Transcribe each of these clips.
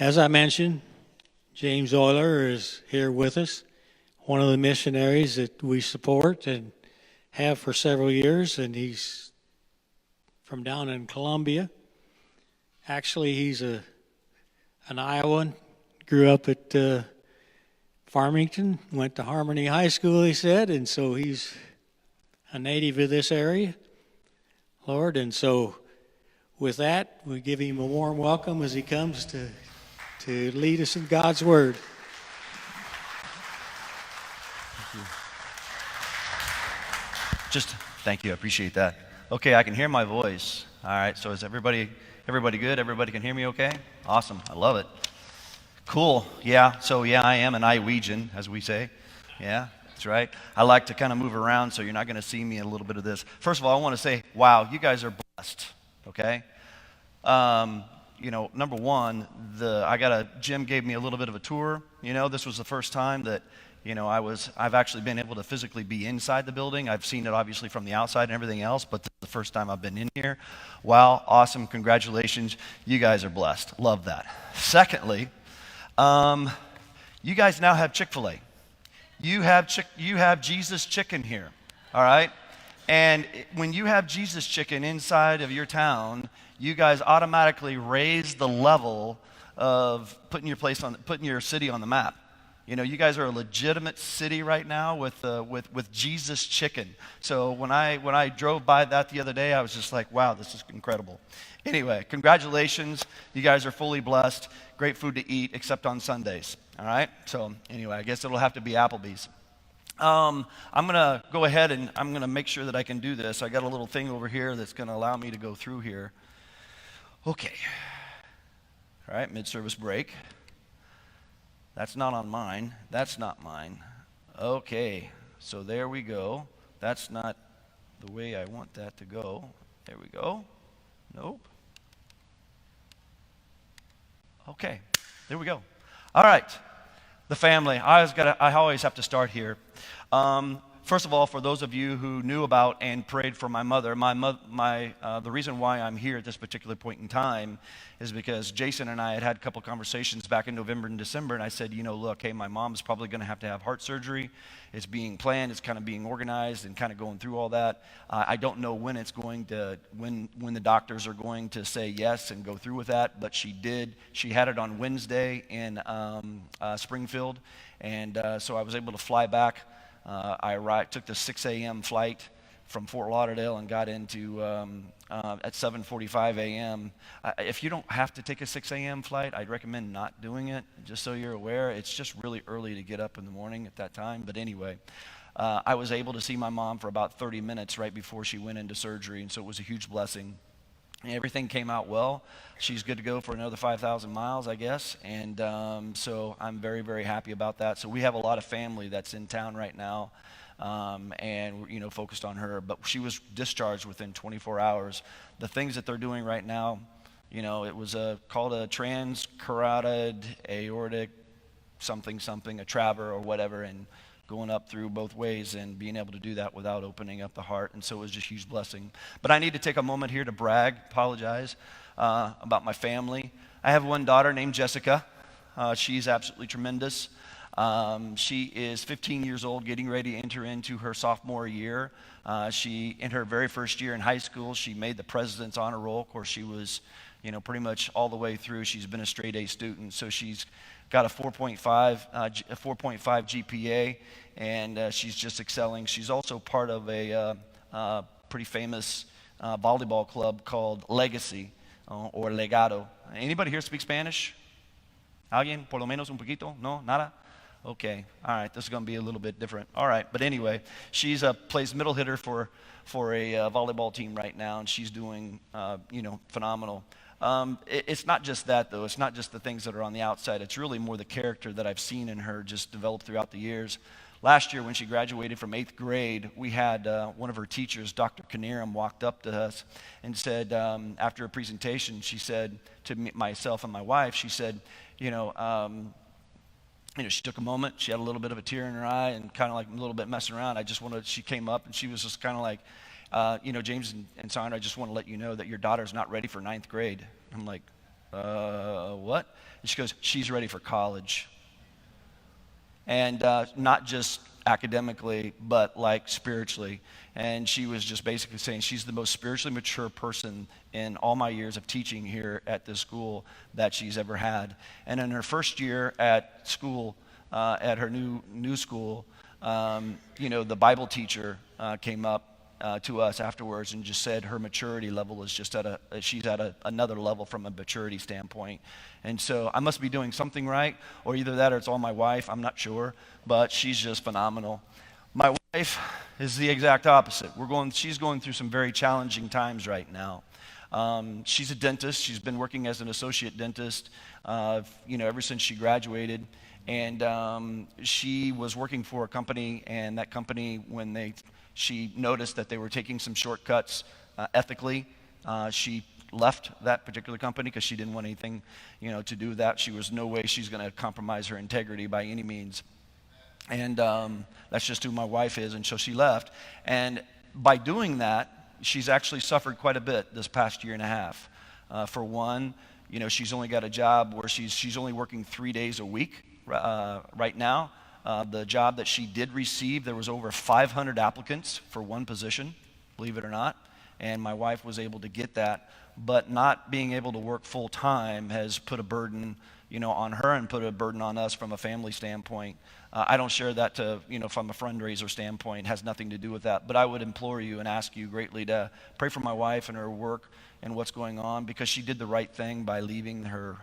As I mentioned, James Oilar is here with us, one of the missionaries that we support and have for several years, and he's from down in Columbia. Actually, he's an Iowan, grew up at Farmington, went to Harmony High School, he said, and so he's a native of this area, Lord. And so with that, we give him a warm welcome as he comes to lead us in God's Word. Thank you. I appreciate that. Okay, I can hear my voice. All right, so is everybody good? Everybody can hear me okay? Awesome. I love it. Cool. Yeah, I am an Iowegian, as we say. Yeah, that's right. I like to kind of move around, so you're not going to see me in a little bit of this. First of all, I want to say, wow, you guys are blessed, okay? Number one, Jim gave me a little bit of a tour. This was the first time that, I've actually been able to physically be inside the building. I've seen it obviously from the outside and everything else, but this is the first time I've been in here. Wow, awesome, congratulations. You guys are blessed. Love that. Secondly, you guys now have Chick-fil-A. You have Jesus Chicken here, all right? And when you have Jesus Chicken inside of your town, you guys automatically raise the level of putting your city on the map. You guys are a legitimate city right now with Jesus Chicken. So when I drove by that the other day, I was just like, wow, this is incredible. Anyway, congratulations. You guys are fully blessed. Great food to eat, except on Sundays. All right? So anyway, I guess it'll have to be Applebee's. I'm going to go ahead and I'm going to make sure that I can do this. I got a little thing over here that's going to allow me to go through here. Okay. All right, mid-service break. That's not on mine. That's not mine. Okay, so there we go. That's not the way I want that to go. There we go. Nope. Okay, there we go. All right, the family. I always have to start here. First of all, for those of you who knew about and prayed for my mother, the reason why I'm here at this particular point in time is because Jason and I had a couple conversations back in November and December, and I said, look, hey, my mom's probably going to have heart surgery. It's being planned. It's kind of being organized and kind of going through all that. I don't know when when the doctors are going to say yes and go through with that, but she did. She had it on Wednesday in Springfield, and so I was able to fly back. I took the 6 a.m. flight from Fort Lauderdale and got into at 7:45 a.m. If you don't have to take a 6 a.m. flight, I'd recommend not doing it, just so you're aware. It's just really early to get up in the morning at that time. But anyway, I was able to see my mom for about 30 minutes right before she went into surgery, and so it was a huge blessing. And everything came out well. She's good to go for another 5,000 miles, I guess. And so I'm very, very happy about that. So we have a lot of family that's in town right now, and focused on her. But she was discharged within 24 hours. The things that they're doing right now, it was called a transcarotid aortic something, a TRAVR or whatever, and going up through both ways and being able to do that without opening up the heart. And so it was just a huge blessing. But I need to take a moment here to apologize about my family. I have one daughter named Jessica. She's absolutely tremendous. She is 15 years old, getting ready to enter into her sophomore year. In her very first year in high school, she made the President's Honor Roll. Of course, she was, pretty much all the way through. She's been a straight A student, so she's got a 4.5 GPA, and she's just excelling. She's also part of a pretty famous volleyball club called Legacy or Legado. Anybody here speak Spanish? ¿Alguien? Por lo menos un poquito? No? Nada? Okay. All right. This is going to be a little bit different. All right. But anyway, she's plays middle hitter for a volleyball team right now, and she's doing phenomenal. It's not just that, though. It's not just the things that are on the outside. It's really more the character that I've seen in her just develop throughout the years. Last year, when she graduated from 8th grade, we had one of her teachers, Dr. Kaniram, walked up to us and said, after a presentation, she said to myself and my wife, she said, she took a moment. She had a little bit of a tear in her eye and kind of like a little bit messing around. She came up and she was just kind of like, James and Sandra, I just want to let you know that your daughter's not ready for 9th grade. I'm like, what? And she goes, she's ready for college. And not just academically, but like spiritually. And she was just basically saying she's the most spiritually mature person in all my years of teaching here at this school that she's ever had. And in her first year at school, at her new school, the Bible teacher came up to us afterwards and just said her maturity level is just she's at another level from a maturity standpoint. And so I must be doing something right, or either that or it's all my wife, I'm not sure, but she's just phenomenal. My wife is the exact opposite. She's going through some very challenging times right now. She's a dentist. She's been working as an associate dentist, ever since she graduated. And she was working for a company, and that company, when she noticed that they were taking some shortcuts ethically, she left that particular company because she didn't want anything, to do with that. She was no way she's going to compromise her integrity by any means. And that's just who my wife is, and so she left. And by doing that, she's actually suffered quite a bit this past year and a half. For one, she's only got a job where she's only working 3 days a week right now. The job that she did receive, there was over 500 applicants for one position, believe it or not, and my wife was able to get that. But not being able to work full time has put a burden, on her and put a burden on us from a family standpoint. I don't share that from a fundraiser standpoint. It has nothing to do with that. But I would implore you and ask you greatly to pray for my wife and her work and what's going on, because she did the right thing by leaving her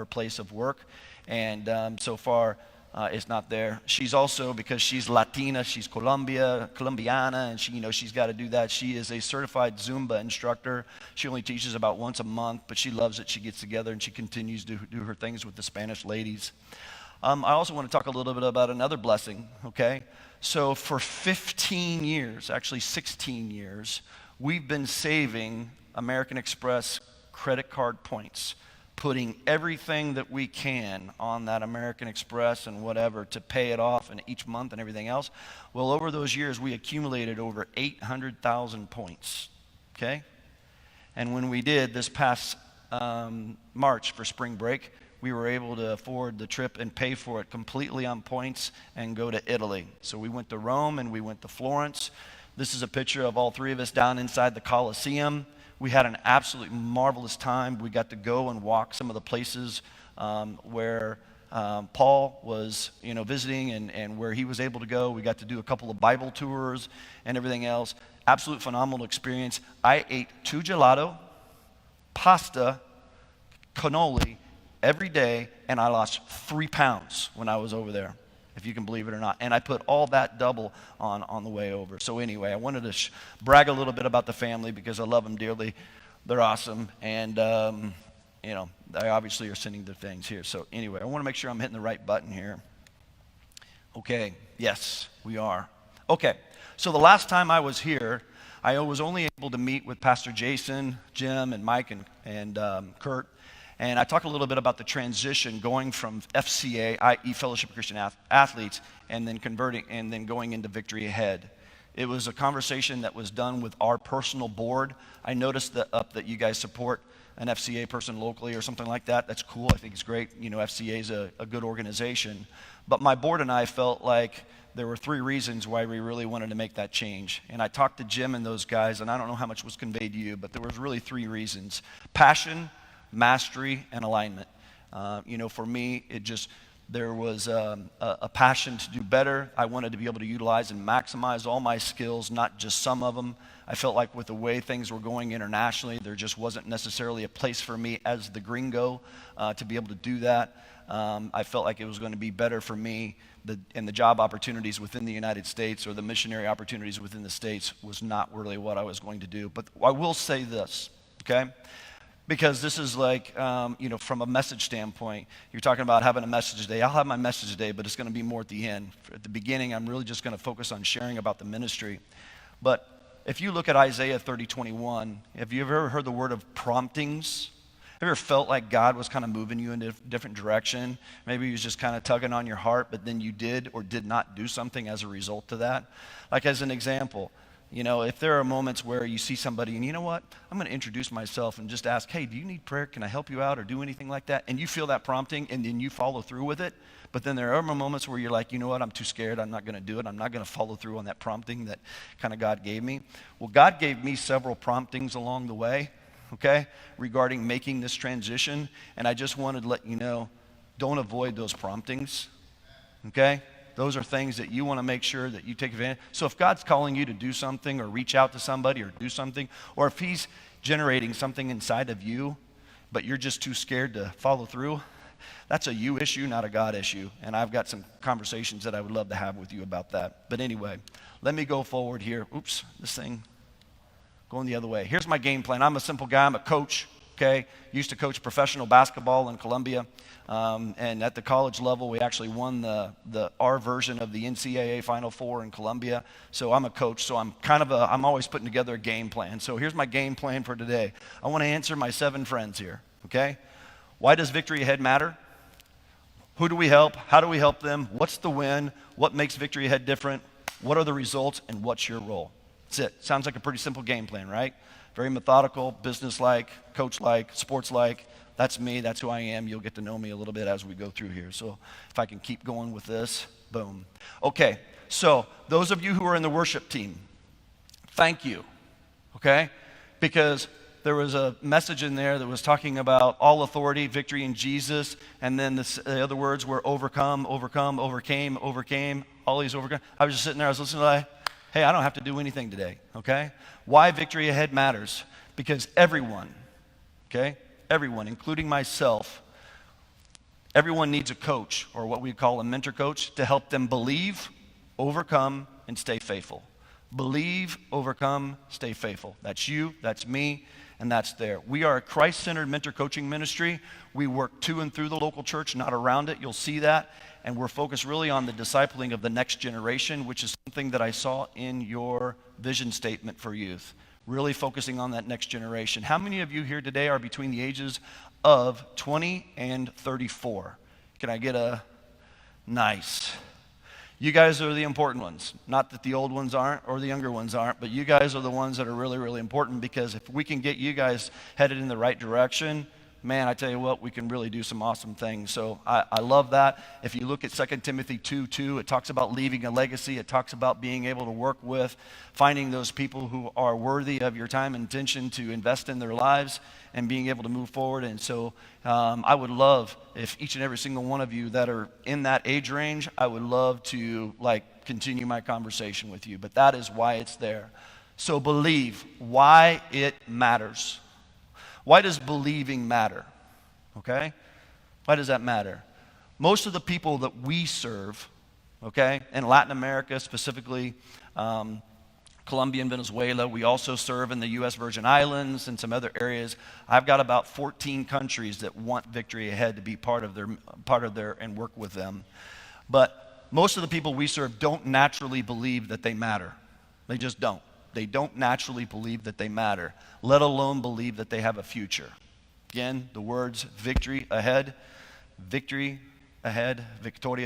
place of work. And so far, it's not there. She's also, because she's Latina, she's Colombiana, and she's got to do that. She is a certified Zumba instructor. She only teaches about once a month, but she loves it. She gets together and she continues to do her things with the Spanish ladies. I also want to talk a little bit about another blessing, okay? So for 15 years, actually 16 years, we've been saving American Express credit card points, putting everything that we can on that American Express and whatever to pay it off and each month and everything else. Well, over those years, we accumulated over 800,000 points, okay? And when we did this past March for spring break, we were able to afford the trip and pay for it completely on points and go to Italy. So we went to Rome and we went to Florence. This is a picture of all three of us down inside the Colosseum. We had an absolutely marvelous time. We got to go and walk some of the places where Paul was, visiting and where he was able to go. We got to do a couple of Bible tours and everything else. Absolute phenomenal experience. I ate 2 gelato, pasta, cannoli every day, and I lost 3 pounds when I was over there, if you can believe it or not. And I put all that double on the way over. So anyway, I wanted to brag a little bit about the family because I love them dearly. They're awesome. And, they obviously are sending their things here. So anyway, I want to make sure I'm hitting the right button here. Okay, yes, we are. Okay, so the last time I was here, I was only able to meet with Pastor Jason, Jim, and Mike, and Kurt. And I talked a little bit about the transition going from FCA, i.e. Fellowship of Christian Athletes, and then converting and then going into Victory Ahead. It was a conversation that was done with our personal board. I noticed that you guys support an FCA person locally or something like that. That's cool. I think it's great. FCA is a good organization. But my board and I felt like there were 3 reasons why we really wanted to make that change. And I talked to Jim and those guys, and I don't know how much was conveyed to you, but there was really 3 reasons: passion, mastery, and alignment. For me, there was a passion to do better. I wanted to be able to utilize and maximize all my skills, not just some of them. I felt like with the way things were going internationally, there just wasn't necessarily a place for me as the gringo to be able to do that. I felt like it was going to be better for me, and the job opportunities within the United States or the missionary opportunities within the States was not really what I was going to do. But I will say this, okay? Because this is like, from a message standpoint, you're talking about having a message today. I'll have my message today, but it's going to be more at the end. At the beginning, I'm really just going to focus on sharing about the ministry. But if you look at Isaiah 30:21, have you ever heard the word of promptings? Have you ever felt like God was kind of moving you in a different direction? Maybe he was just kind of tugging on your heart, but then you did or did not do something as a result of that. Like as an example, You know, if there are moments where you see somebody and you know what, I'm going to introduce myself and just ask, hey, do you need prayer? Can I help you out or do anything like that? And you feel that prompting and then you follow through with it. But then there are moments where you're like, you know what, I'm too scared. I'm not going to do it. I'm not going to follow through on that prompting that kind of God gave me. Well, God gave me several promptings along the way, okay, regarding making this transition. And I just wanted to let you know, don't avoid those promptings, okay? Those are things that you want to make sure that you take advantage. So if God's calling you to do something or reach out to somebody or do something, or if he's generating something inside of you, but you're just too scared to follow through, that's a you issue, not a God issue. And I've got some conversations that I would love to have with you about that. But anyway, let me go forward here. Oops, this thing going the other way. Here's my game plan. I'm a simple guy. I'm a coach. Okay, used to coach professional basketball in Columbia, and at the college level, we actually won our version of the NCAA Final Four in Columbia. So I'm a coach, so I'm always putting together a game plan. So here's my game plan for today. I want to answer my 7 friends here. Okay, why does Victory Ahead matter? Who do we help? How do we help them? What's the win? What makes Victory Ahead different? What are the results? And what's your role? That's it. Sounds like a pretty simple game plan, right? Very methodical, business-like, coach-like, sports-like. That's me. That's who I am. You'll get to know me a little bit as we go through here. So if I can keep going with this, boom. Okay, so those of you who are in the worship team, thank you, okay? Because there was a message in there that was talking about all authority, victory in Jesus, and then the other words were overcome, overcome, overcame, overcame, all these overcome. I was just sitting there, I was listening to that. Hey, I don't have to do anything today, okay? Why Victory Ahead matters? Because everyone, okay, everyone, including myself, everyone needs a coach, or what we call a mentor coach, to help them believe, overcome, and stay faithful. Believe, overcome, stay faithful. That's you, that's me, and that's there. We are a Christ-centered mentor coaching ministry. We work to and through the local church, not around it. You'll see that. And we're focused really on the discipling of the next generation, which is something that I saw in your vision statement for youth. Really focusing on that next generation. How many of you here today are between the ages of 20 and 34? Can I get a nice? You guys are the important ones. Not that the old ones aren't or the younger ones aren't, but you guys are the ones that are really, really important, because if we can get you guys headed in the right direction, man, I tell you what, we can really do some awesome things. So I love that. If you look at 2 Timothy 2:2, it talks about leaving a legacy. It talks about being able to work with, finding those people who are worthy of your time and attention to invest in their lives and being able to move forward. And so I would love if each and every single one of you that are in that age range, I would love to continue my conversation with you. But that is why it's there. So believe, why it matters. Why does believing matter? Okay? Why does that matter? Most of the people that we serve, okay, in Latin America specifically, Colombia and Venezuela, we also serve in the U.S. Virgin Islands and some other areas. I've got about 14 countries that want Victory Ahead to be part of their and work with them. But most of the people we serve don't naturally believe that they matter. They just don't. They don't naturally believe that they matter, let alone believe that they have a future. Again, the words victory ahead, victoria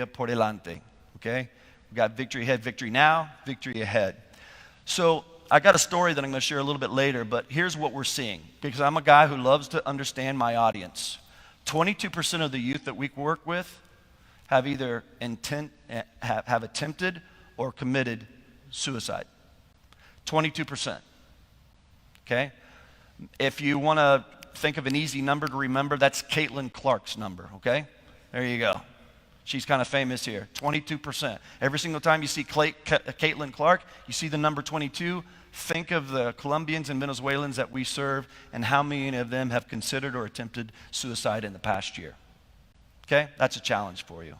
por delante, okay? We got victory ahead, victory now, victory ahead. So I got a story that I'm going to share a little bit later, but here's what we're seeing, because I'm a guy who loves to understand my audience. 22% of the youth that we work with have either have attempted or committed suicide. 22%, okay? If you want to think of an easy number to remember, that's Caitlin Clark's number, okay? There you go. She's kind of famous here, 22%. Every single time you see Caitlin Clark, you see the number 22, think of the Colombians and Venezuelans that we serve and how many of them have considered or attempted suicide in the past year, okay? That's a challenge for you.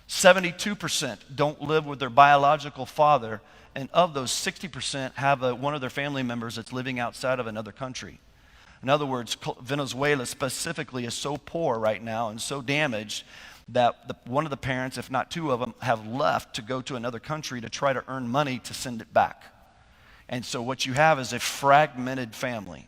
72% don't live with their biological father, and of those, 60% have one of their family members that's living outside of another country. In other words, Venezuela specifically is so poor right now and so damaged that one of the parents, if not two of them, have left to go to another country to try to earn money to send it back. And so what you have is a fragmented family,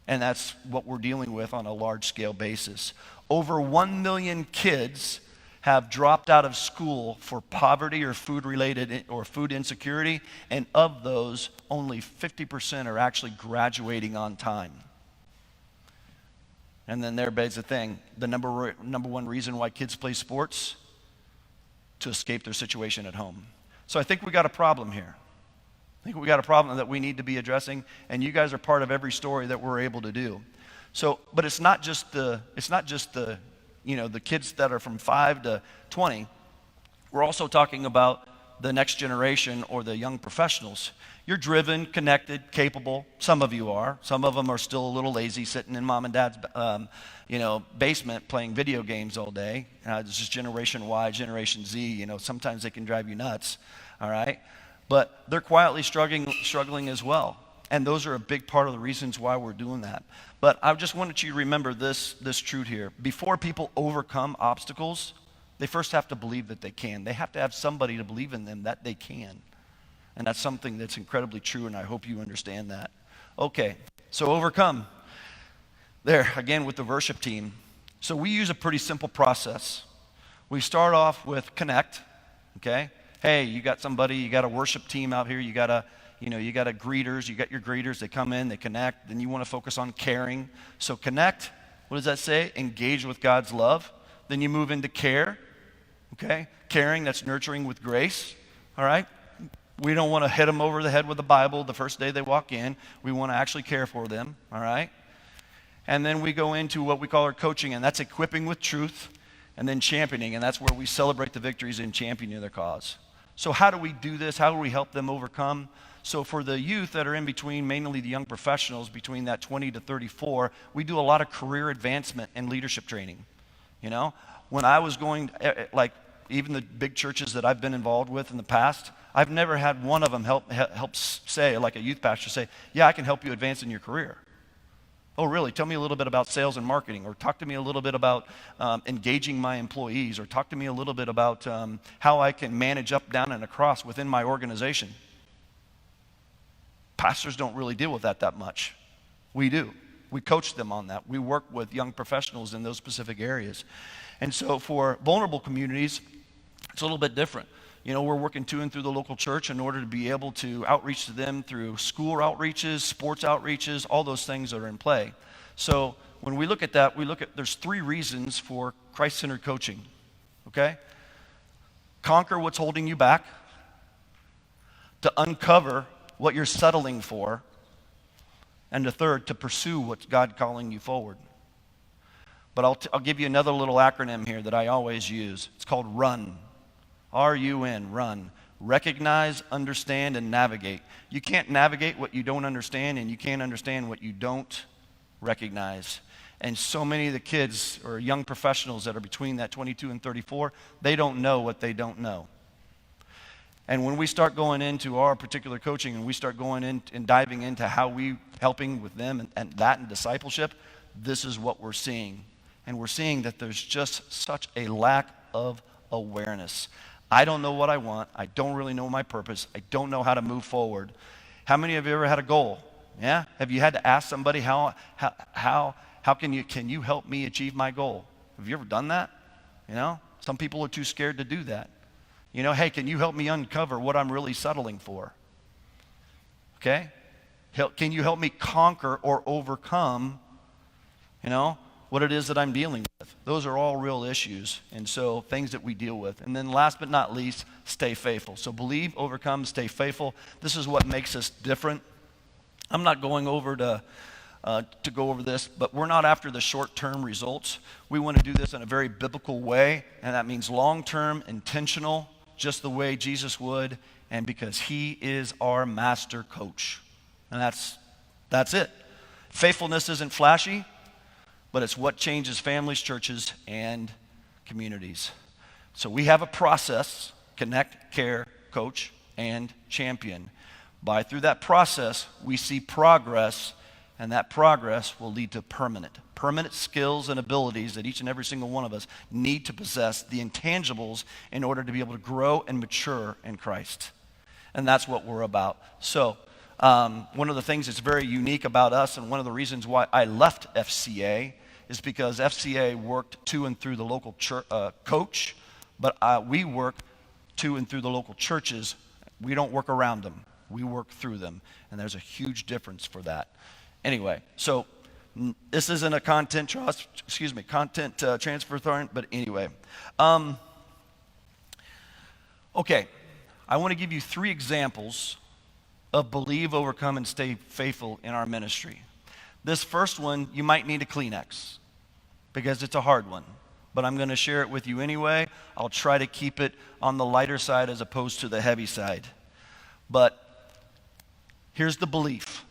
and that's what we're dealing with on a large-scale basis. Over 1 million kids have dropped out of school for poverty or food-related or food insecurity, and of those, only 50% are actually graduating on time. And then there begs the thing, the number one reason why kids play sports? To escape their situation at home. So I think we got a problem here. I think we got a problem that we need to be addressing, and you guys are part of every story that we're able to do. So, but it's not just the the kids that are from 5 to 20. We're also talking about the next generation or the young professionals. You're driven, connected, capable. Some of you are. Some of them are still a little lazy, sitting in mom and dad's basement playing video games all day. This is Generation Y, Generation Z. Sometimes they can drive you nuts. All right, but they're quietly struggling as well. And those are a big part of the reasons why we're doing that. But I just wanted you to remember this truth here. Before people overcome obstacles, they first have to believe that they can. They have to have somebody to believe in them that they can. And that's something that's incredibly true, and I hope you understand that. Okay, so overcome. There, again, with the worship team. So we use a pretty simple process. We start off with connect, okay? Hey, you got somebody, you got a worship team out here, you got a greeters, you got your greeters, they come in, they connect, then you want to focus on caring. So connect, what does that say? Engage with God's love. Then you move into care, okay? Caring, that's nurturing with grace, all right? We don't want to hit them over the head with the Bible the first day they walk in. We want to actually care for them, all right? And then we go into what we call our coaching, and that's equipping with truth, and then championing, and that's where we celebrate the victories and championing their cause. So how do we do this? How do we help them overcome? So for the youth that are in between, mainly the young professionals, between that 20 to 34, we do a lot of career advancement and leadership training. When I was going, even the big churches that I've been involved with in the past, I've never had one of them help say, like a youth pastor say, yeah, I can help you advance in your career. Oh, really? Tell me a little bit about sales and marketing, or talk to me a little bit about engaging my employees, or talk to me a little bit about how I can manage up, down, and across within my organization. Pastors don't really deal with that much. We do. We coach them on that. We work with young professionals in those specific areas. And so for vulnerable communities, it's a little bit different. We're working to and through the local church in order to be able to outreach to them through school outreaches, sports outreaches, all those things that are in play. So when we look at that, there's 3 reasons for Christ-centered coaching, okay? Conquer what's holding you back, to uncover what you're settling for, and the third, to pursue what's God calling you forward. But I'll give you another little acronym here that I always use. It's called RUN. R-U-N, run. Recognize, understand, and navigate. You can't navigate what you don't understand, and you can't understand what you don't recognize. And so many of the kids or young professionals that are between that 22 and 34, they don't know what they don't know. And when we start going into our particular coaching and we start going in and diving into how we helping with them and that and discipleship, this is what we're seeing. And we're seeing that there's just such a lack of awareness. I don't know what I want. I don't really know my purpose. I don't know how to move forward. How many of you ever had a goal? Yeah? Have you had to ask somebody how can you help me achieve my goal? Have you ever done that? Some people are too scared to do that. Hey, can you help me uncover what I'm really settling for? Okay? Can you help me conquer or overcome, what it is that I'm dealing with? Those are all real issues, and so things that we deal with. And then last but not least, stay faithful. So believe, overcome, stay faithful. This is what makes us different. I'm not going over to go over this, but we're not after the short-term results. We want to do this in a very biblical way, and that means long-term, intentional, just the way Jesus would, and because he is our master coach. And that's it. Faithfulness isn't flashy, but it's what changes families, churches, and communities. So we have a process: connect, care, coach, and champion. Through that process, we see progress, and that progress will lead to permanent skills and abilities that each and every single one of us need to possess, the intangibles, in order to be able to grow and mature in Christ. And that's what we're about. So one of the things that's very unique about us, and one of the reasons why I left FCA, is because FCA worked to and through the local church, coach But we work to and through the local churches. We don't work around them. We work through them. And there's a huge difference for that. Anyway, so this isn't a content transfer thorn, but anyway. Okay, I want to give you 3 examples of believe, overcome, and stay faithful in our ministry. This first one, you might need a Kleenex because it's a hard one, but I'm going to share it with you anyway. I'll try to keep it on the lighter side as opposed to the heavy side. But here's the belief.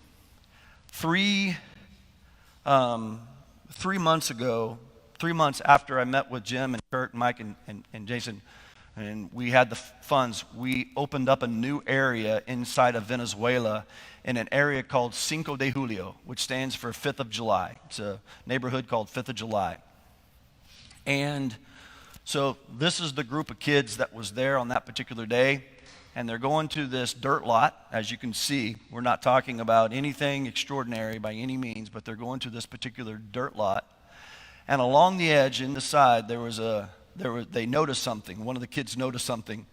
3 months ago, 3 months after I met with Jim and Kurt and Mike and Jason, and we had the funds, we opened up a new area inside of Venezuela in an area called Cinco de Julio, which stands for 5th of July. It's a neighborhood called 5th of July. And so this is the group of kids that was there on that particular day, and they're going to this dirt lot. As you can see, we're not talking about anything extraordinary by any means, but they're going to this particular dirt lot. And along the edge, in the side, they noticed something. One of the kids noticed something.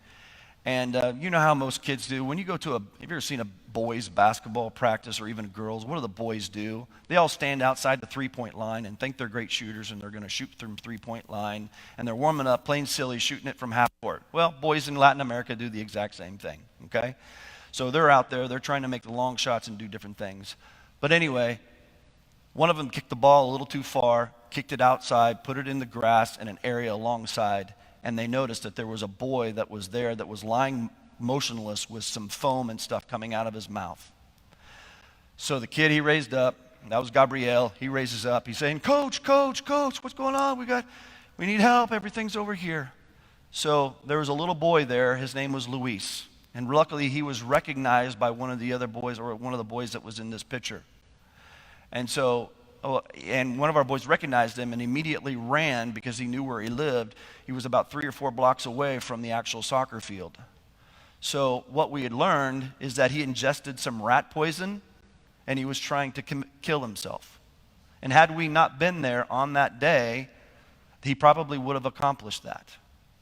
And you know how most kids do. When you go to have you ever seen a boys' basketball practice or even girls? What do the boys do? They all stand outside the three-point line and think they're great shooters and they're going to shoot from three-point line. And they're warming up, playing silly, shooting it from half court. Well, boys in Latin America do the exact same thing, okay? So they're out there. They're trying to make the long shots and do different things. But anyway, one of them kicked the ball a little too far, kicked it outside, put it in the grass in an area alongside, and they noticed that there was a boy that was there that was lying motionless with some foam and stuff coming out of his mouth. So the kid he raised up, that was Gabriel, he raises up, he's saying, Coach, what's going on? We need help, everything's over here. So there was a little boy there, his name was Luis, and luckily he was recognized by one of the other boys, or one of the boys that was in this picture. And so, and one of our boys recognized him and immediately ran because he knew where he lived. He was about 3 or 4 blocks away from the actual soccer field. So what we had learned is that he ingested some rat poison and he was trying to kill himself. And had we not been there on that day, he probably would have accomplished that.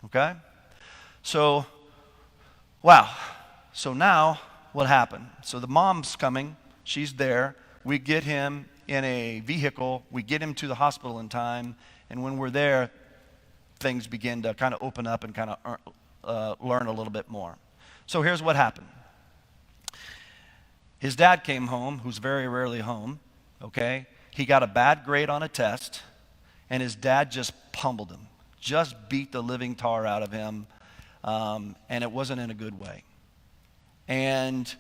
Okay? So, wow. So now, what happened? So the mom's coming. She's there. We get him in a vehicle. We get him to the hospital in time. And when we're there, things begin to kind of open up and kind of learn a little bit more. So here's what happened. His dad came home, who's very rarely home, okay? He got a bad grade on a test, and his dad just pummeled him, just beat the living tar out of him, and it wasn't in a good way. And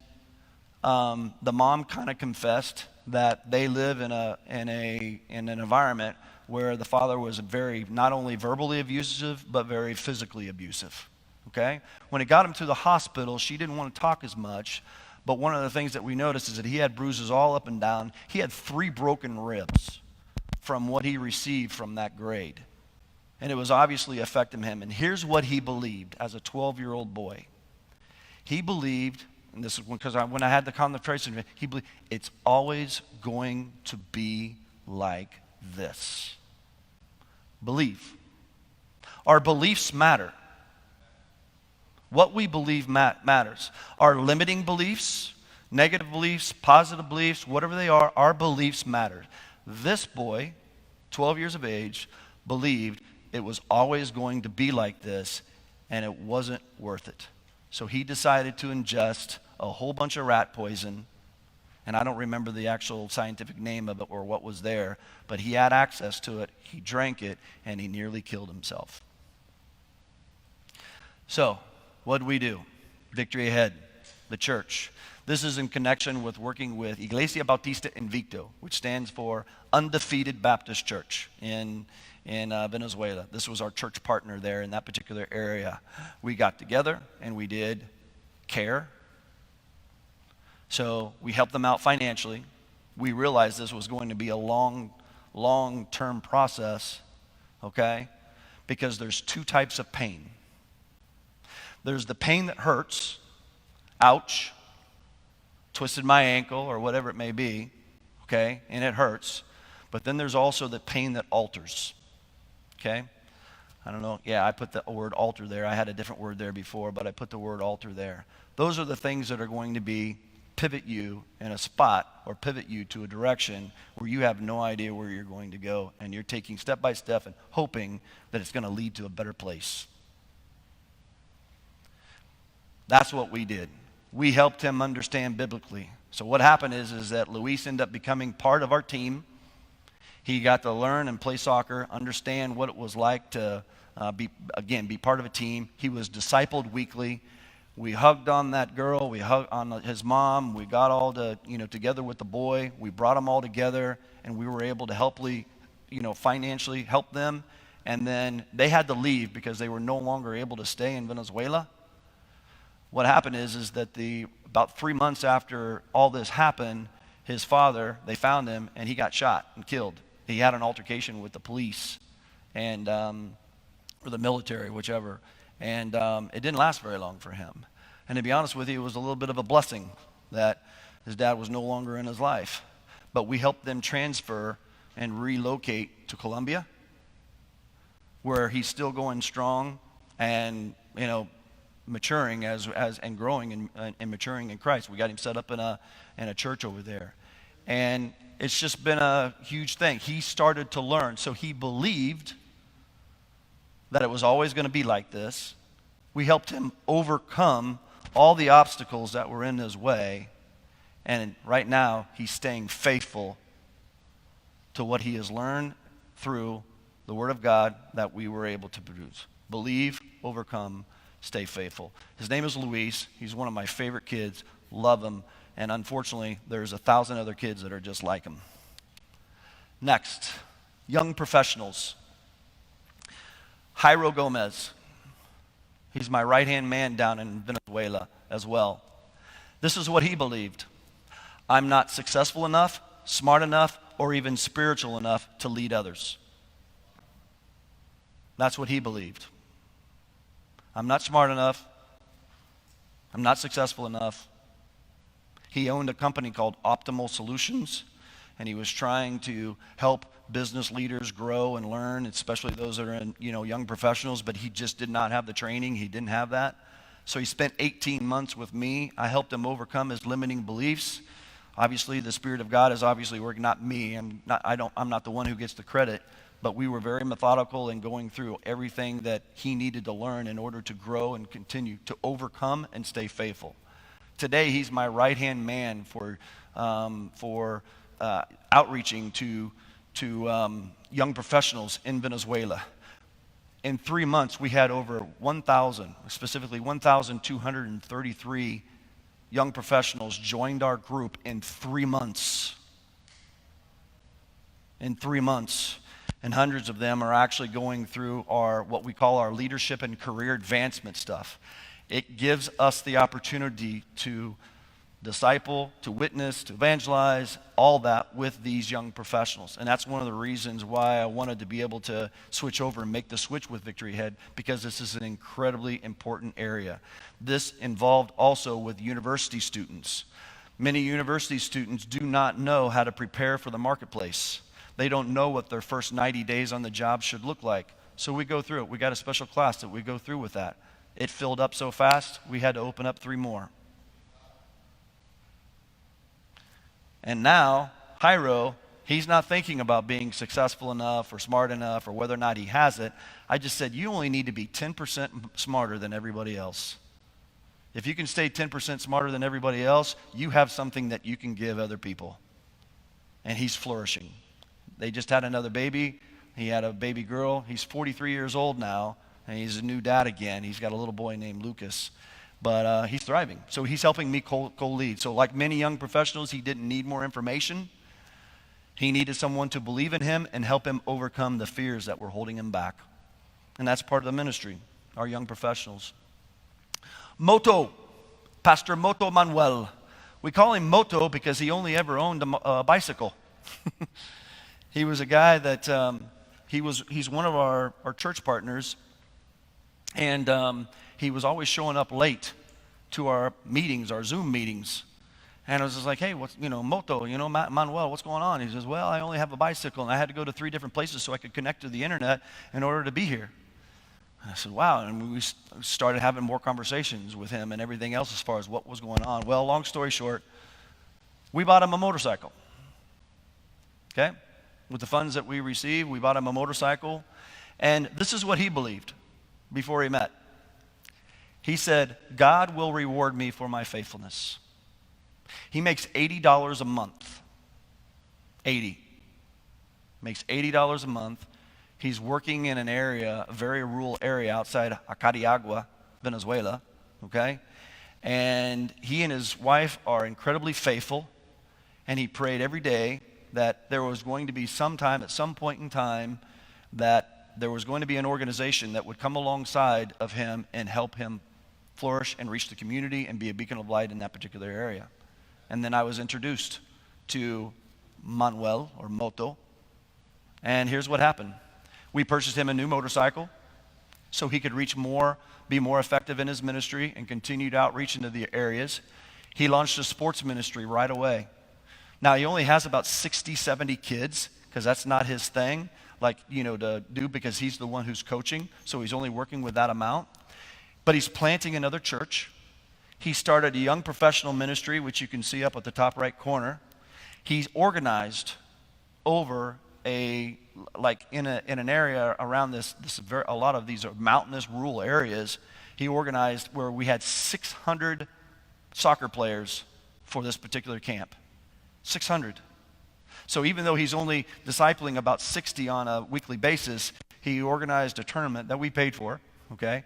the mom kind of confessed that they live in an environment where the father was very, not only verbally abusive, but very physically abusive. Okay? When it got him to the hospital, she didn't want to talk as much, but one of the things that we noticed is that he had bruises all up and down. He had 3 broken ribs from what he received from that grade. And it was obviously affecting him. And here's what he believed as a 12-year-old boy. He believed, and this is because when I had the conversation, he believed it's always going to be like this. Belief. Our beliefs matter. What we believe matters. Our limiting beliefs, negative beliefs, positive beliefs, whatever they are, our beliefs matter. This boy, 12 years of age, believed it was always going to be like this, and it wasn't worth it. So he decided to ingest a whole bunch of rat poison, and I don't remember the actual scientific name of it or what was there, but he had access to it, he drank it, and he nearly killed himself. So, what did we do? Victory Ahead, the church. This is in connection with working with Iglesia Bautista Invicto, which stands for Undefeated Baptist Church in Venezuela. This was our church partner there in that particular area. We got together and we did care. So we helped them out financially. We realized this was going to be a long-term process, okay? Because there's 2 types of pain. There's the pain that hurts, ouch, twisted my ankle or whatever it may be, okay, and it hurts. But then there's also the pain that alters, okay? I don't know. Yeah, I put the word altar there. I had a different word there before, but I put the word altar there. Those are the things that are going to be pivot you in a spot or pivot you to a direction where you have no idea where you're going to go, and you're taking step by step and hoping that it's going to lead to a better place. That's what we did. We helped him understand biblically. So what happened is that Luis ended up becoming part of our team. He got to learn and play soccer, understand what it was like to be part of a team. He was discipled weekly. We hugged on that girl. We hugged on his mom. We got all together with the boy. We brought them all together, and we were able to financially help them. And then they had to leave because they were no longer able to stay in Venezuela. What happened is that about 3 months after all this happened, his father, they found him, and he got shot and killed. He had an altercation with the police and or the military, whichever. And it didn't last very long for him. And to be honest with you, it was a little bit of a blessing that his dad was no longer in his life. But we helped them transfer and relocate to Colombia, where he's still going strong and maturing and growing and maturing in Christ. We got him set up in a church over there. And it's just been a huge thing. He started to learn. So he believed that it was always going to be like this. We helped him overcome all the obstacles that were in his way. And right now, he's staying faithful to what he has learned through the Word of God that we were able to produce. Believe, overcome, stay faithful. His name is Luis. He's one of my favorite kids. Love him. And unfortunately, there's 1,000 other kids that are just like him. Next, young professionals. Jairo Gomez. He's my right-hand man down in Venezuela as well. This is what he believed. I'm not successful enough, smart enough, or even spiritual enough to lead others. That's what he believed. I'm not smart enough. I'm not successful enough. He owned a company called Optimal Solutions, and he was trying to help business leaders grow and learn, especially those that are in, young professionals, but he just did not have the training. He didn't have that. So he spent 18 months with me. I helped him overcome his limiting beliefs. Obviously, the Spirit of God is obviously working, not me. I'm not the one who gets the credit, but we were very methodical in going through everything that he needed to learn in order to grow and continue to overcome and stay faithful. Today, he's my right-hand man for outreaching to young professionals in Venezuela. In 3 months, we had over 1,000, specifically 1,233 young professionals joined our group in 3 months. In 3 months. And hundreds of them are actually going through what we call our leadership and career advancement stuff. It gives us the opportunity to disciple, to witness, to evangelize, all that with these young professionals. And that's one of the reasons why I wanted to be able to switch over and make the switch with Victory Head, because this is an incredibly important area. This involved also with university students. Many university students do not know how to prepare for the marketplace. They don't know what their first 90 days on the job should look like. So we go through it. We got a special class that we go through with that. It filled up so fast, we had to open up 3 more. And now, Jairo, he's not thinking about being successful enough or smart enough or whether or not he has it. I just said, you only need to be 10% smarter than everybody else. If you can stay 10% smarter than everybody else, you have something that you can give other people. And he's flourishing. They just had another baby. He had a baby girl. He's 43 years old now, and he's a new dad again. He's got a little boy named Lucas. But he's thriving. So he's helping me co-lead. So like many young professionals, he didn't need more information. He needed someone to believe in him and help him overcome the fears that were holding him back. And that's part of the ministry, our young professionals. Moto, Pastor Moto Manuel. We call him Moto because he only ever owned a bicycle. He was a guy that, he's one of our church partners. And he was always showing up late to our meetings, our Zoom meetings. And I was just like, hey, Moto, Manuel, what's going on? He says, well, I only have a bicycle, and I had to go to 3 different places so I could connect to the internet in order to be here. And I said, wow. And we started having more conversations with him and everything else as far as what was going on. Well, long story short, we bought him a motorcycle. Okay? With the funds that we received, we bought him a motorcycle. And this is what he believed before he met. He said, God will reward me for my faithfulness. He makes $80 a month. 80. Makes $80 a month. He's working in an area, a very rural area outside Acariagua, Venezuela, okay? And he and his wife are incredibly faithful, and he prayed every day that there was going to be some time, at some point in time, that there was going to be an organization that would come alongside of him and help him flourish and reach the community and be a beacon of light in that particular area. And then I was introduced to Manuel, or Moto, and here's what happened. We purchased him a new motorcycle so he could reach more, be more effective in his ministry and continued outreach into the areas. He launched a sports ministry right away. Now, he only has about 60, 70 kids because that's not his thing, like, to do, because he's the one who's coaching, so he's only working with that amount. But he's planting another church. He started a young professional ministry, which you can see up at the top right corner. He's organized over in an area around a lot of these are mountainous rural areas. He organized where we had 600 soccer players for this particular camp. 600. So even though he's only discipling about 60 on a weekly basis, he organized a tournament that we paid for, okay?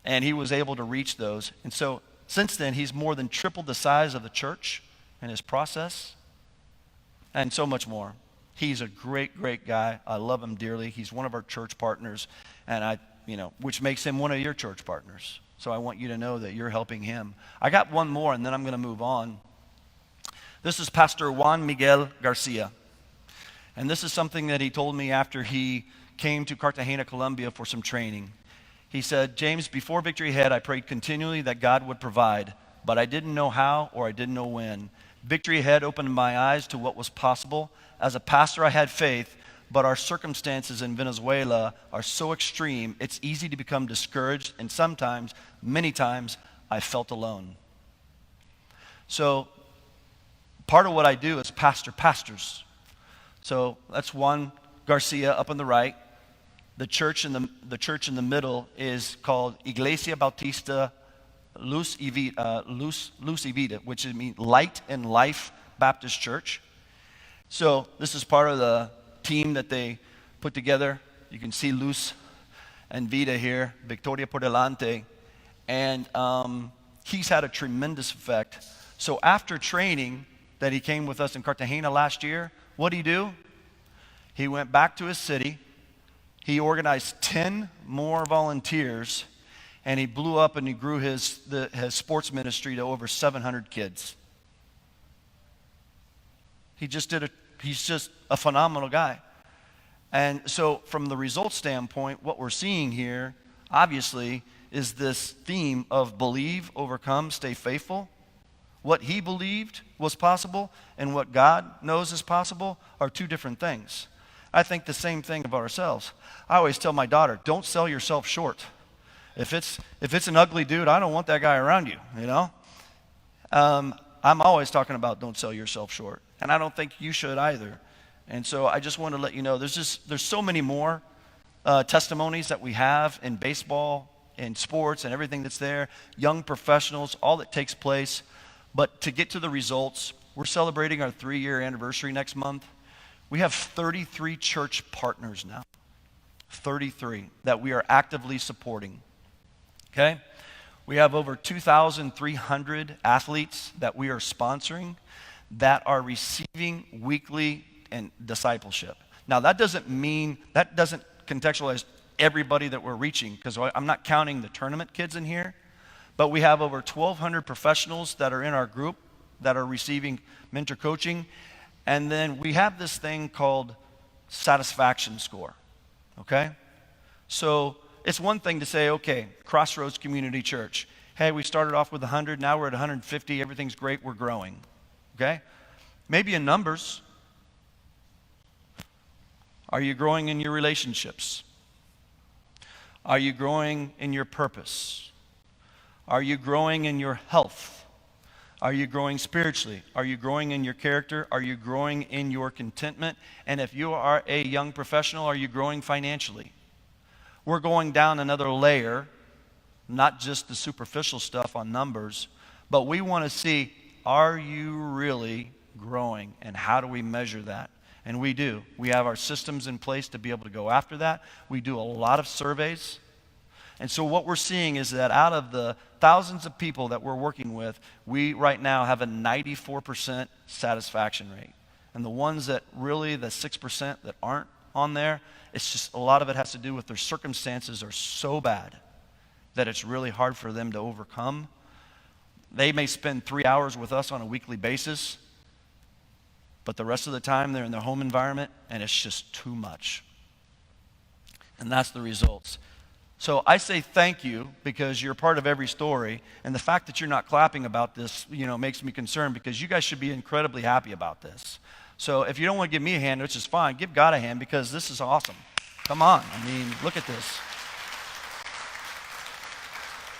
And he was able to reach those. And so since then, he's more than tripled the size of the church in his process, and so much more. He's a great, great guy. I love him dearly. He's one of our church partners, and which makes him one of your church partners. So I want you to know that you're helping him. I got one more, and then I'm going to move on. This is Pastor Juan Miguel Garcia. And this is something that he told me after he came to Cartagena, Colombia for some training. He said, James, before Victory Head, I prayed continually that God would provide, but I didn't know how or I didn't know when. Victory Head opened my eyes to what was possible. As a pastor, I had faith, but our circumstances in Venezuela are so extreme, it's easy to become discouraged, and sometimes, many times, I felt alone. So, part of what I do is pastor pastors. So that's Juan Garcia up on the right. The church in the middle is called Iglesia Bautista Luz y Vida, which means Light and Life Baptist Church. So this is part of the team that they put together. You can see Luz and Vida here, Victoria por delante. And he's had a tremendous effect. So after training that he came with us in Cartagena last year, what did he do? He went back to his city. He organized 10 more volunteers, and he blew up and he grew his sports ministry to over 700 kids. He's just a phenomenal guy. And so from the results standpoint, what we're seeing here, obviously, is this theme of believe, overcome, stay faithful. What he believed was possible and what God knows is possible are two different things. I think the same thing of ourselves. I always tell my daughter, don't sell yourself short. If it's an ugly dude, I don't want that guy around you, I'm always talking about don't sell yourself short. And I don't think you should either. And so I just want to let you know, there's so many more testimonies that we have in baseball, in sports, and everything that's there, young professionals, all that takes place. But to get to the results, we're celebrating our 3-year anniversary next month. We have 33 church partners now, 33 that we are actively supporting, okay? We have over 2,300 athletes that we are sponsoring that are receiving weekly and discipleship. Now, that doesn't contextualize everybody that we're reaching, because I'm not counting the tournament kids in here, but we have over 1,200 professionals that are in our group that are receiving mentor coaching. And then we have this thing called satisfaction score, okay? So it's one thing to say, okay, Crossroads Community Church. Hey, we started off with 100, now we're at 150, everything's great, we're growing, okay? Maybe in numbers. Are you growing in your relationships? Are you growing in your purpose? Are you growing in your health? Are you growing spiritually? Are you growing in your character? Are you growing in your contentment? And if you are a young professional, are you growing financially? We're going down another layer, not just the superficial stuff on numbers, but we want to see, are you really growing? And how do we measure that? And we do. We have our systems in place to be able to go after that. We do a lot of surveys. And so what we're seeing is that out of the thousands of people that we're working with, we right now have a 94% satisfaction rate. And the ones that really, the 6% that aren't on there, it's just a lot of it has to do with their circumstances are so bad that it's really hard for them to overcome. They may spend 3 hours with us on a weekly basis, but the rest of the time they're in their home environment and it's just too much. And that's the results. So I say thank you because you're part of every story, and the fact that you're not clapping about this, makes me concerned because you guys should be incredibly happy about this. So if you don't want to give me a hand, which is fine, give God a hand because this is awesome. Come on, look at this.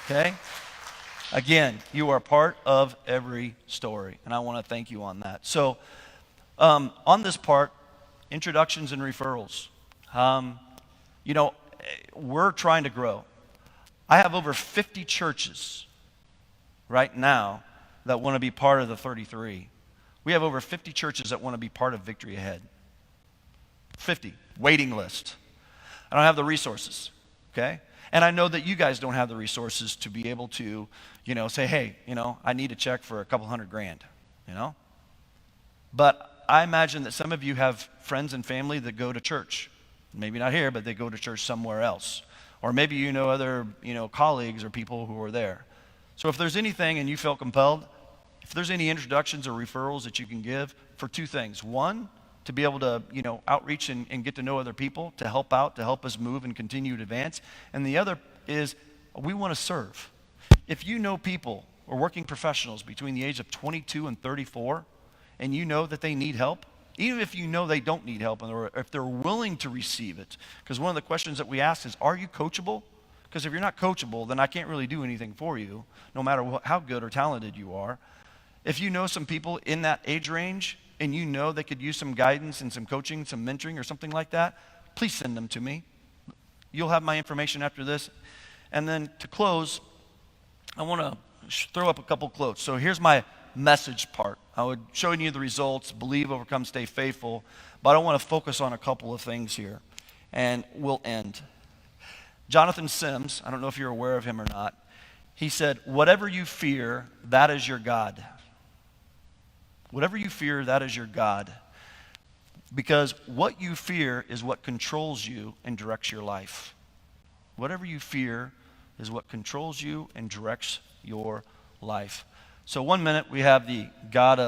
Okay? Again, you are part of every story, and I want to thank you on that. So on this part, introductions and referrals. We're trying to grow. I have over 50 churches right now that want to be part of the 33. We have over 50 churches that want to be part of Victory Ahead. 50, waiting list. I don't have the resources, okay? And I know that you guys don't have the resources to be able to, say, hey, I need a check for a couple $100,000, But I imagine that some of you have friends and family that go to church. Maybe not here, but they go to church somewhere else. Or maybe other, colleagues or people who are there. So if there's anything and you felt compelled, if there's any introductions or referrals that you can give for two things. One, to be able to, outreach and get to know other people, to help out, to help us move and continue to advance. And the other is we want to serve. If you know people or working professionals between the age of 22 and 34, and you know that they need help, even if you know they don't need help, or if they're willing to receive it. Because one of the questions that we ask is, are you coachable? Because if you're not coachable, then I can't really do anything for you, no matter how good or talented you are. If you know some people in that age range, and you know they could use some guidance and some coaching, some mentoring or something like that, please send them to me. You'll have my information after this. And then to close, I want to throw up a couple quotes. So here's my message part. I would show you the results, believe, overcome, stay faithful, but I want to focus on a couple of things here, and we'll end. Jonathan Sims, I don't know if you're aware of him or not, he said, whatever you fear, that is your God. Whatever you fear, that is your God. Because what you fear is what controls you and directs your life. Whatever you fear is what controls you and directs your life. So 1 minute we have the God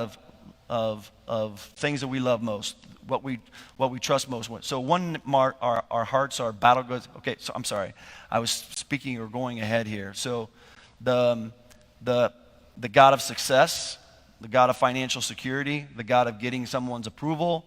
of things that we love most, what we trust most. So our hearts are battle goods. Okay, so I'm sorry, I was speaking or going ahead here. So the God of success, the God of financial security, the God of getting someone's approval,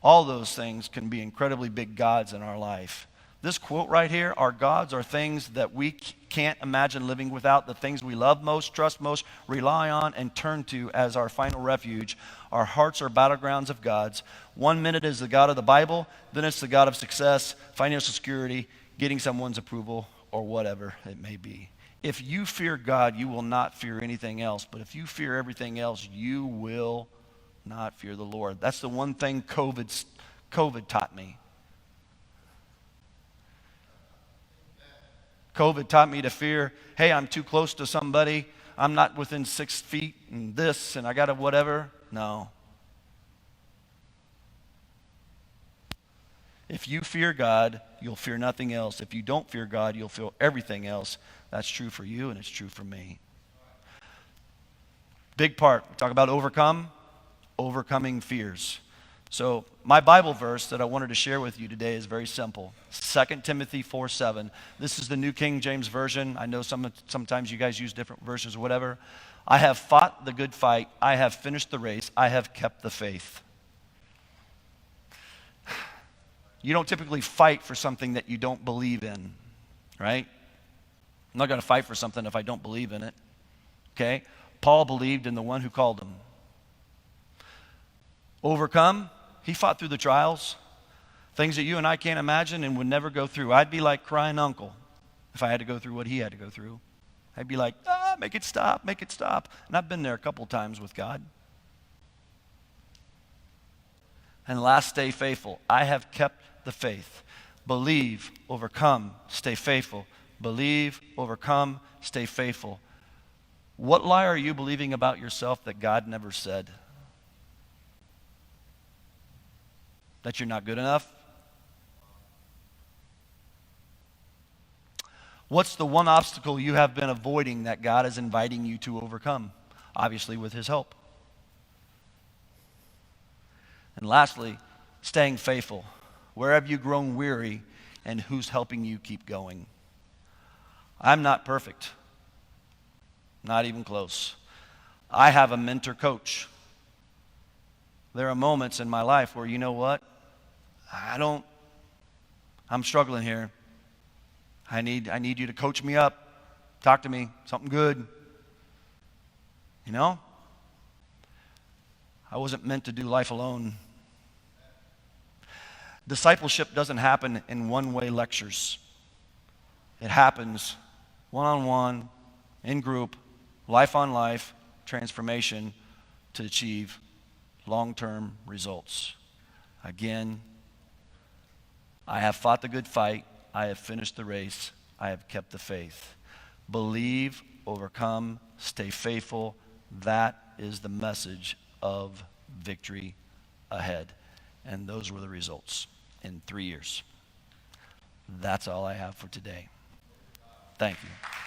all those things can be incredibly big gods in our life. This quote right here, our gods are things that we can't imagine living without, the things we love most, trust most, rely on, and turn to as our final refuge. Our hearts are battlegrounds of gods. 1 minute is the God of the Bible, then it's the God of success, financial security, getting someone's approval, or whatever it may be. If you fear God, you will not fear anything else. But if you fear everything else, you will not fear the Lord. That's the one thing COVID taught me. COVID taught me to fear, hey, I'm too close to somebody. I'm not within 6 feet and this, and I got to whatever. No. If you fear God, you'll fear nothing else. If you don't fear God, you'll fear everything else. That's true for you, and it's true for me. Big part. We talk about overcoming fears. So my Bible verse that I wanted to share with you today is very simple. 2 Timothy 4:7. This is the New King James Version. I know sometimes you guys use different versions or whatever. I have fought the good fight. I have finished the race. I have kept the faith. You don't typically fight for something that you don't believe in. right? I'm not going to fight for something if I don't believe in it, okay? Paul believed in the one who called him. Overcome, he fought through the trials, things that you and I can't imagine and would never go through. I'd be like crying uncle if I had to go through what he had to go through. I'd be like, make it stop, make it stop. And I've been there a couple times with God. And last, stay faithful. I have kept the faith. Believe, overcome, stay faithful. Believe, overcome, stay faithful. What lie are you believing about yourself that God never said? That you're not good enough? What's the one obstacle you have been avoiding that God is inviting you to overcome? Obviously with his help. And lastly, staying faithful. Where have you grown weary and who's helping you keep going? I'm not perfect. Not even close. I have a mentor coach. There are moments in my life where, you know what? I'm struggling here. I need you to coach me up. Talk to me. Something good. You know? I wasn't meant to do life alone. Discipleship doesn't happen in one-way lectures. It happens one-on-one, in group, life on life, transformation to achieve long-term results. Again, I have fought the good fight. I have finished the race. I have kept the faith. Believe, overcome, stay faithful. That is the message of victory ahead. And those were the results in 3 years. That's all I have for today. Thank you.